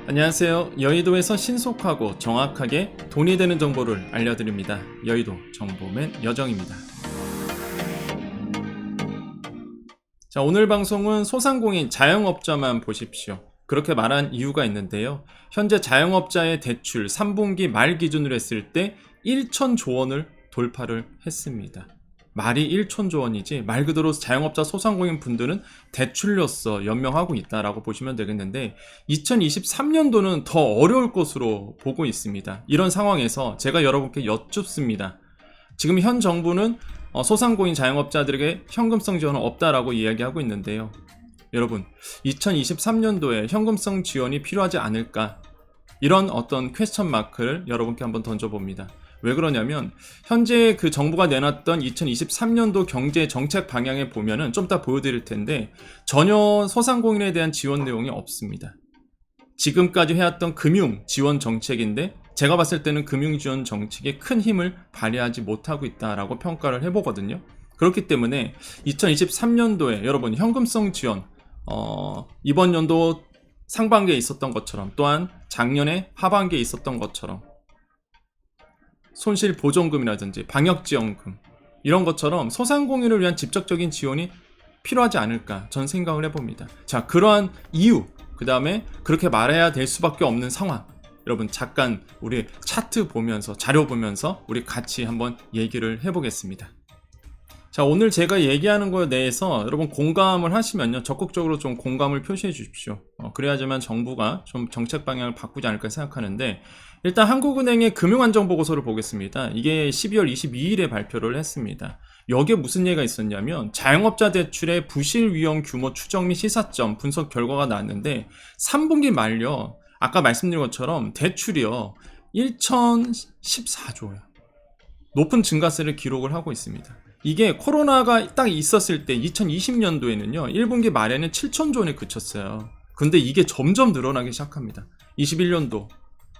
안녕하세요. 여의도에서 신속하고 정확하게 돈이 되는 정보를 알려드립니다. 여의도 정보맨 여정입니다. 자, 오늘 방송은 소상공인 자영업자만 보십시오. 그렇게 말한 이유가 있는데요. 현재 자영업자의 대출 3분기 말 기준으로 했을 때 1천조 원을 돌파를 했습니다. 말이 1천조 원이지 말 그대로 자영업자 소상공인 분들은 대출로서 연명하고 있다라고 보시면 되겠는데 2023년도는 더 어려울 것으로 보고 있습니다. 이런 상황에서 제가 여러분께 여쭙습니다. 지금 현 정부는 소상공인 자영업자들에게 현금성 지원은 없다라고 이야기하고 있는데요. 여러분, 2023년도에 현금성 지원이 필요하지 않을까? 이런 어떤 퀘스천 마크를 여러분께 한번 던져봅니다. 왜 그러냐면 현재 그 정부가 내놨던 2023년도 경제 정책 방향에 보면은 좀 이따 보여드릴 텐데 전혀 소상공인에 대한 지원 내용이 없습니다. 지금까지 해왔던 금융 지원 정책인데 제가 봤을 때는 금융 지원 정책에 큰 힘을 발휘하지 못하고 있다라고 평가를 해보거든요. 그렇기 때문에 2023년도에 여러분 현금성 지원 이번 연도 상반기에 있었던 것처럼 또한 작년에 하반기에 있었던 것처럼 손실보전금이라든지 방역지원금 이런 것처럼 소상공인을 위한 직접적인 지원이 필요하지 않을까 전 생각을 해봅니다. 자, 그러한 이유 그 다음에 그렇게 말해야 될 수밖에 없는 상황 여러분 잠깐 우리 차트 보면서 자료 보면서 우리 같이 한번 얘기를 해보겠습니다. 자, 오늘 제가 얘기하는 거에 대해서 여러분 공감을 하시면요 적극적으로 좀 공감을 표시해 주십시오. 그래야지만 정부가 좀 정책 방향을 바꾸지 않을까 생각하는데 일단 한국은행의 금융안정보고서를 보겠습니다. 이게 12월 22일에 발표를 했습니다. 여기에 무슨 얘기가 있었냐면 자영업자 대출의 부실 위험 규모 추정 및 시사점 분석 결과가 나왔는데 3분기 말요 아까 말씀드린 것처럼 대출이요 1014조예요. 높은 증가세를 기록을 하고 있습니다. 이게 코로나가 딱 있었을 때 2020년도에는요 1분기 말에는 7천조 원에 그쳤어요. 근데 이게 점점 늘어나기 시작합니다. 21년도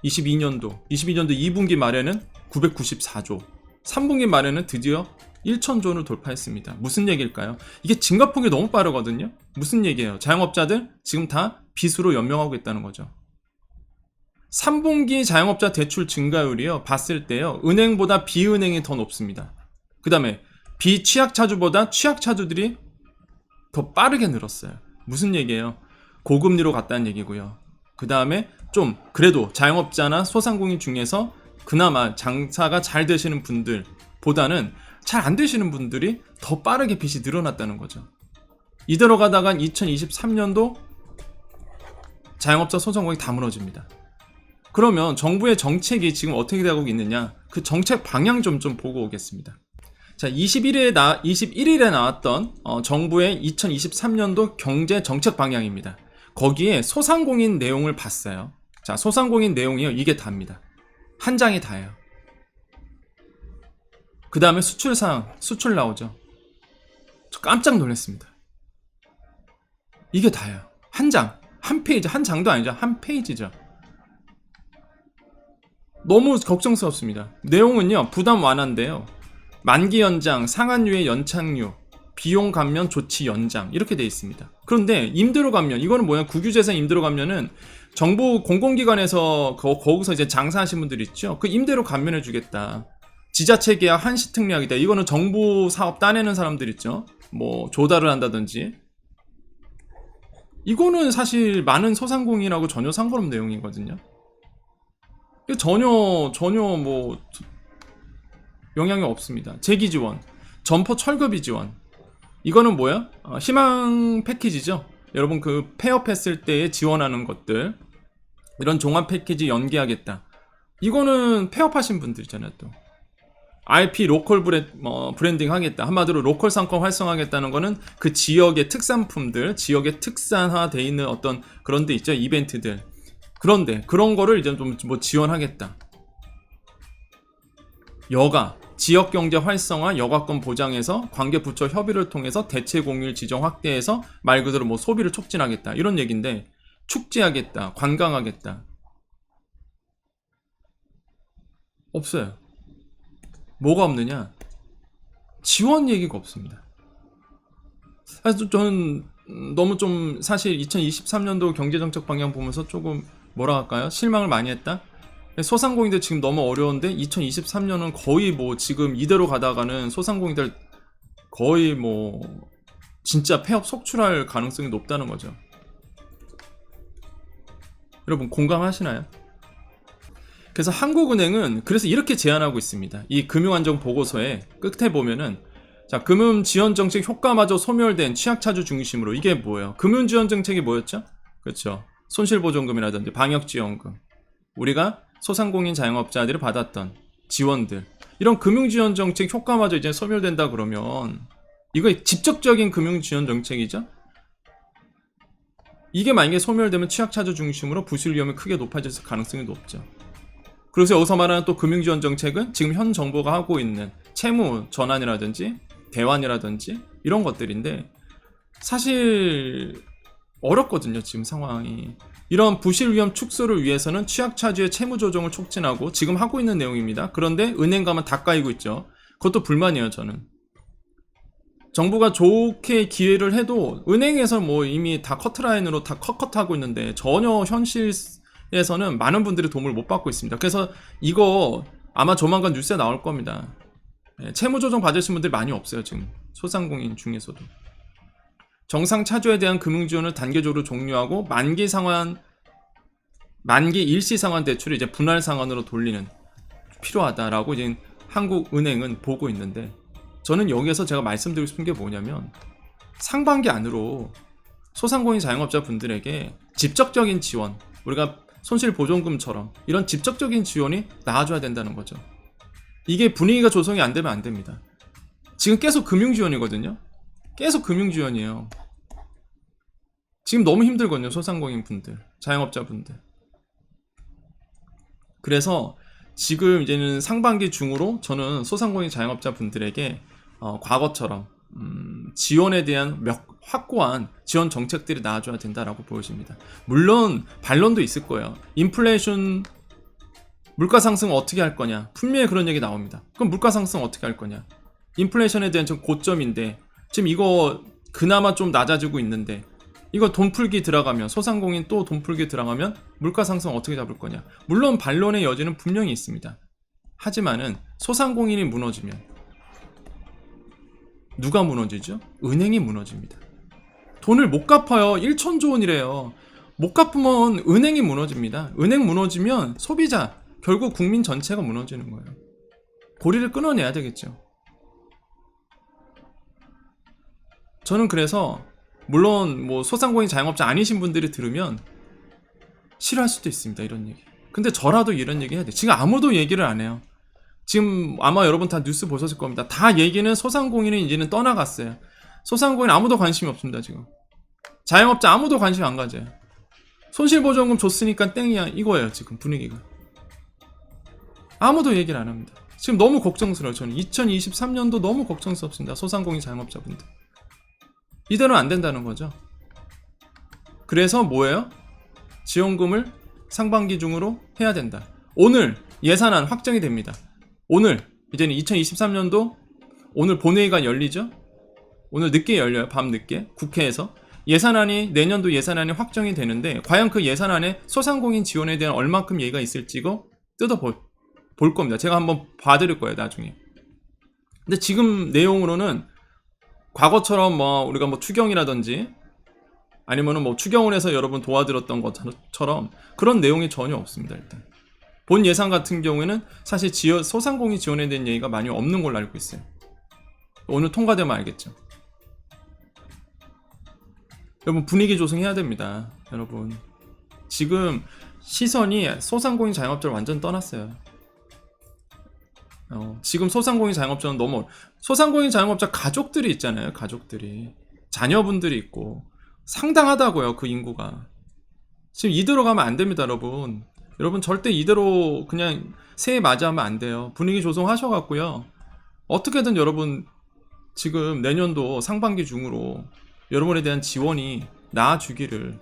22년도 2분기 말에는 994조 3분기 말에는 드디어 1천조 원을 돌파했습니다. 무슨 얘기일까요? 이게 증가폭이 너무 빠르거든요. 무슨 얘기예요? 자영업자들 지금 다 빚으로 연명하고 있다는 거죠. 3분기 자영업자 대출 증가율이요 봤을 때요 은행보다 비은행이 더 높습니다. 그 다음에 비취약차주보다 취약차주들이 더 빠르게 늘었어요. 무슨 얘기예요? 고금리로 갔다는 얘기고요. 그 다음에 좀 그래도 자영업자나 소상공인 중에서 그나마 장사가 잘 되시는 분들보다는 잘 안 되시는 분들이 더 빠르게 빚이 늘어났다는 거죠. 이대로 가다가 2023년도 자영업자 소상공인이 다 무너집니다. 그러면 정부의 정책이 지금 어떻게 되고 있느냐 그 정책 방향 좀 보고 오겠습니다. 자, 21일에 나왔던 정부의 2023년도 경제 정책 방향입니다. 거기에 소상공인 내용을 봤어요. 자, 소상공인 내용이요. 이게 다입니다. 한 장이 다예요. 그 다음에 수출사항, 수출 나오죠. 저 깜짝 놀랐습니다. 이게 다예요. 한 장, 한 페이지, 한 장도 아니죠. 한 페이지죠. 너무 걱정스럽습니다. 내용은요. 부담 완화인데요. 만기 연장, 상한유예 연착륙, 비용 감면 조치 연장 이렇게 되어 있습니다. 그런데 임대료 감면 이거는 뭐냐? 국유재산 임대료 감면은 정부 공공기관에서 거기서 이제 장사하신 분들 있죠. 그 임대료 감면해 주겠다. 지자체 계약 한시 특례하겠다. 이거는 정부 사업 따내는 사람들 있죠. 뭐 조달을 한다든지. 이거는 사실 많은 소상공인하고 전혀 상관없는 내용이거든요. 전혀 뭐 영향이 없습니다. 재기 지원, 점포 철거비 지원. 이거는 뭐야? 희망 패키지죠. 여러분 그 폐업했을 때에 지원하는 것들. 이런 종합 패키지 연계하겠다. 이거는 폐업하신 분들이잖아요. 또 IP 로컬 브랜딩 하겠다. 한마디로 로컬 상권 활성화하겠다는 거는 그 지역의 특산품들, 지역의 특산화되어 있는 어떤 그런 데 있죠. 이벤트들. 그런데 그런 거를 이제 좀 뭐 지원하겠다. 여가 지역경제 활성화, 여가권 보장해서 관계부처 협의를 통해서 대체 공휴일 지정 확대해서 말 그대로 뭐 소비를 촉진하겠다 이런 얘기인데 축제하겠다, 관광하겠다 없어요. 뭐가 없느냐? 지원 얘기가 없습니다. 사실 저는 너무 좀 사실 2023년도 경제정책 방향 보면서 조금 뭐라 할까요? 실망을 많이 했다? 소상공인들 지금 너무 어려운데 2023년은 거의 뭐 지금 이대로 가다가는 소상공인들 거의 뭐 진짜 폐업 속출할 가능성이 높다는 거죠. 여러분 공감하시나요? 그래서 한국은행은 그래서 이렇게 제안하고 있습니다. 이 금융안정 보고서에 끝에 보면은 자, 금융 지원 정책 효과마저 소멸된 취약차주 중심으로 이게 뭐예요? 금융 지원 정책이 뭐였죠? 그렇죠. 손실보존금이라든지 방역지원금. 우리가 소상공인 자영업자들이 받았던 지원들. 이런 금융 지원 정책 효과마저 이제 소멸된다 그러면 이거 직접적인 금융 지원 정책이죠? 이게 만약에 소멸되면 취약차주 중심으로 부실 위험이 크게 높아질 가능성이 높죠. 그래서 여기서 말하는 또 금융지원 정책은 지금 현 정부가 하고 있는 채무 전환이라든지 대환이라든지 이런 것들인데 사실 어렵거든요. 지금 상황이. 이런 부실 위험 축소를 위해서는 취약차주의 채무 조정을 촉진하고 지금 하고 있는 내용입니다. 그런데 은행 가면 다 까이고 있죠. 그것도 불만이에요. 저는. 정부가 좋게 기회를 해도 은행에서 뭐 이미 다 커트라인으로 다 컷하고 있는데 전혀 현실에서는 많은 분들이 도움을 못 받고 있습니다. 그래서 이거 아마 조만간 뉴스에 나올 겁니다. 채무조정 받으신 분들이 많이 없어요. 지금 소상공인 중에서도. 정상 차주에 대한 금융지원을 단계적으로 종료하고 만기 일시상환 대출을 이제 분할 상환으로 돌리는 필요하다라고 이제 한국은행은 보고 있는데 저는 여기에서 제가 말씀드리고 싶은 게 뭐냐면 상반기 안으로 소상공인 자영업자 분들에게 직접적인 지원, 우리가 손실보존금처럼 이런 직접적인 지원이 나와줘야 된다는 거죠. 이게 분위기가 조성이 안 되면 안 됩니다. 지금 계속 금융지원이거든요. 계속 금융지원이에요. 지금 너무 힘들거든요. 소상공인 분들, 자영업자 분들. 그래서 지금 이제는 상반기 중으로 저는 소상공인 자영업자 분들에게 과거처럼 지원에 대한 확고한 지원 정책들이 나와줘야 된다라고 보여집니다. 물론 반론도 있을 거예요. 인플레이션 물가 상승 어떻게 할 거냐? 분명히 그런 얘기 나옵니다. 그럼 물가 상승 어떻게 할 거냐? 인플레이션에 대한 좀 고점인데 지금 이거 그나마 좀 낮아지고 있는데 이거 돈 풀기 들어가면 소상공인 또 돈 풀기 들어가면 물가 상승 어떻게 잡을 거냐? 물론 반론의 여지는 분명히 있습니다. 하지만은 소상공인이 무너지면 누가 무너지죠? 은행이 무너집니다. 돈을 못 갚아요. 1천조 원이래요. 못 갚으면 은행이 무너집니다. 은행 무너지면 소비자, 결국 국민 전체가 무너지는 거예요. 고리를 끊어내야 되겠죠. 저는 그래서 물론 뭐 소상공인 자영업자 아니신 분들이 들으면 싫어할 수도 있습니다. 이런 얘기. 근데 저라도 이런 얘기 해야 돼. 지금 아무도 얘기를 안 해요. 지금 아마 여러분 다 뉴스 보셨을 겁니다. 다 얘기는 소상공인은 이제는 떠나갔어요. 소상공인 아무도 관심이 없습니다. 지금 자영업자 아무도 관심 안 가져요. 손실보전금 줬으니까 땡이야 이거예요. 지금 분위기가. 아무도 얘기를 안 합니다. 지금 너무 걱정스러워요. 저는 2023년도 너무 걱정스럽습니다. 소상공인 자영업자분들. 이대로는 안 된다는 거죠. 그래서 뭐예요? 지원금을 상반기 중으로 해야 된다. 오늘 예산안 확정이 됩니다. 오늘 이제는 2023년도 오늘 본회의가 열리죠. 오늘 늦게 열려요. 밤 늦게 국회에서 예산안이 내년도 예산안이 확정이 되는데 과연 그 예산안에 소상공인 지원에 대한 얼만큼 얘기가 있을지 이거 볼 겁니다. 제가 한번 봐드릴 거예요. 나중에. 근데 지금 내용으로는 과거처럼 뭐 우리가 뭐 추경이라든지 아니면은 뭐 추경을 해서 여러분 도와드렸던 것처럼 그런 내용이 전혀 없습니다. 일단 본 예산 같은 경우에는 사실 소상공인 지원에 대한 얘기가 많이 없는 걸로 알고 있어요. 오늘 통과되면 알겠죠. 여러분 분위기 조성해야 됩니다. 여러분 지금 시선이 소상공인 자영업자를 완전 떠났어요. 지금 소상공인 자영업자는 너무 소상공인 자영업자 가족들이 있잖아요. 가족들이 자녀분들이 있고 상당하다고요. 그 인구가 지금 이대로 가면 안 됩니다. 여러분 절대 이대로 그냥 새해 맞이하면 안 돼요. 분위기 조성하셔갖고요. 어떻게든 여러분 지금 내년도 상반기 중으로 여러분에 대한 지원이 나아주기를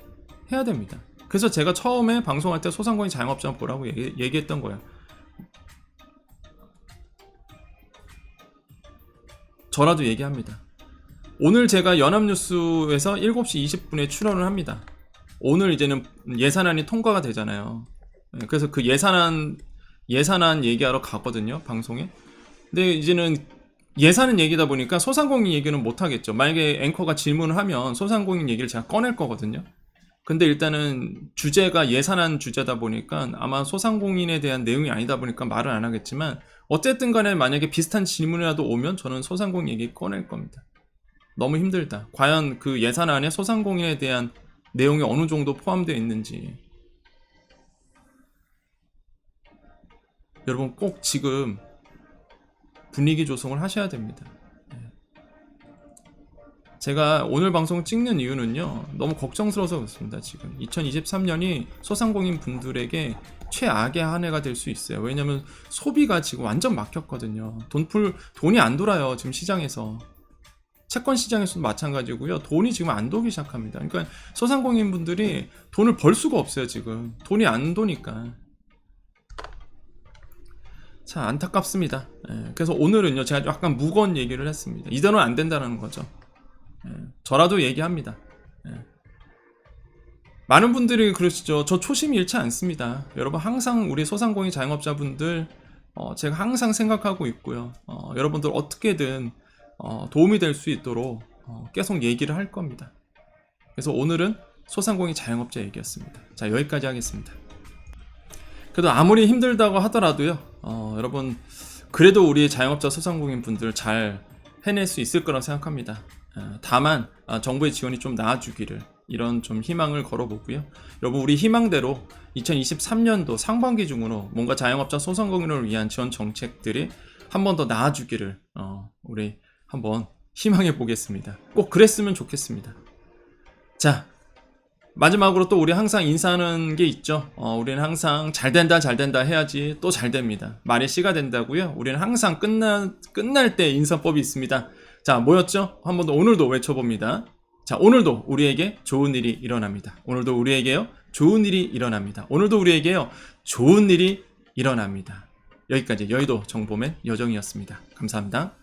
해야 됩니다. 그래서 제가 처음에 방송할 때 소상공인 자영업자 보라고 얘기했던 거예요. 저라도 얘기합니다. 오늘 제가 연합뉴스에서 7시 20분에 출연을 합니다. 오늘 이제는 예산안이 통과가 되잖아요. 그래서 그 예산안 얘기하러 가거든요, 방송에. 근데 이제는 예산은 얘기다 보니까 소상공인 얘기는 못 하겠죠. 만약에 앵커가 질문을 하면 소상공인 얘기를 제가 꺼낼 거거든요. 근데 일단은 주제가 예산안 주제다 보니까 아마 소상공인에 대한 내용이 아니다 보니까 말을 안 하겠지만, 어쨌든 간에 만약에 비슷한 질문이라도 오면 저는 소상공인 얘기 꺼낼 겁니다. 너무 힘들다. 과연 그 예산안에 소상공인에 대한 내용이 어느 정도 포함되어 있는지. 여러분 꼭 지금 분위기 조성을 하셔야 됩니다. 제가 오늘 방송 찍는 이유는요, 너무 걱정스러워서 그렇습니다. 지금 2023년이 소상공인 분들에게 최악의 한 해가 될 수 있어요. 왜냐면 소비가 지금 완전 막혔거든요. 돈이 안 돌아요, 지금 시장에서. 채권 시장에서도 마찬가지고요. 돈이 지금 안 돌기 시작합니다. 그러니까 소상공인 분들이 돈을 벌 수가 없어요, 지금. 돈이 안 도니까. 참 안타깝습니다. 그래서 오늘은요, 제가 약간 무거운 얘기를 했습니다. 이대로는 안 된다는 거죠. 저라도 얘기합니다. 많은 분들이 그러시죠. 저 초심이 잃지 않습니다. 여러분 항상 우리 소상공인 자영업자분들 제가 항상 생각하고 있고요. 여러분들 어떻게든 도움이 될 수 있도록 계속 얘기를 할 겁니다. 그래서 오늘은 소상공인 자영업자 얘기였습니다. 자, 여기까지 하겠습니다. 그래도 아무리 힘들다고 하더라도요, 여러분 그래도 우리 자영업자 소상공인 분들 잘 해낼 수 있을 거라고 생각합니다. 다만 정부의 지원이 좀 나아주기를, 이런 좀 희망을 걸어보고요. 여러분 우리 희망대로 2023년도 상반기 중으로 뭔가 자영업자 소상공인을 위한 지원 정책들이 한 번 더 나아주기를 우리 한번 희망해 보겠습니다. 꼭 그랬으면 좋겠습니다. 자, 마지막으로 또 우리 항상 인사하는 게 있죠. 우리는 항상 잘 된다 해야지 또 잘 됩니다. 말이 씨가 된다고요. 우리는 항상 끝날 때 인사법이 있습니다. 자, 뭐였죠? 한번 더 오늘도 외쳐봅니다. 자, 오늘도 우리에게 좋은 일이 일어납니다. 오늘도 우리에게요, 좋은 일이 일어납니다. 오늘도 우리에게요, 좋은 일이 일어납니다. 여기까지 여의도 정보맨 여정이었습니다. 감사합니다.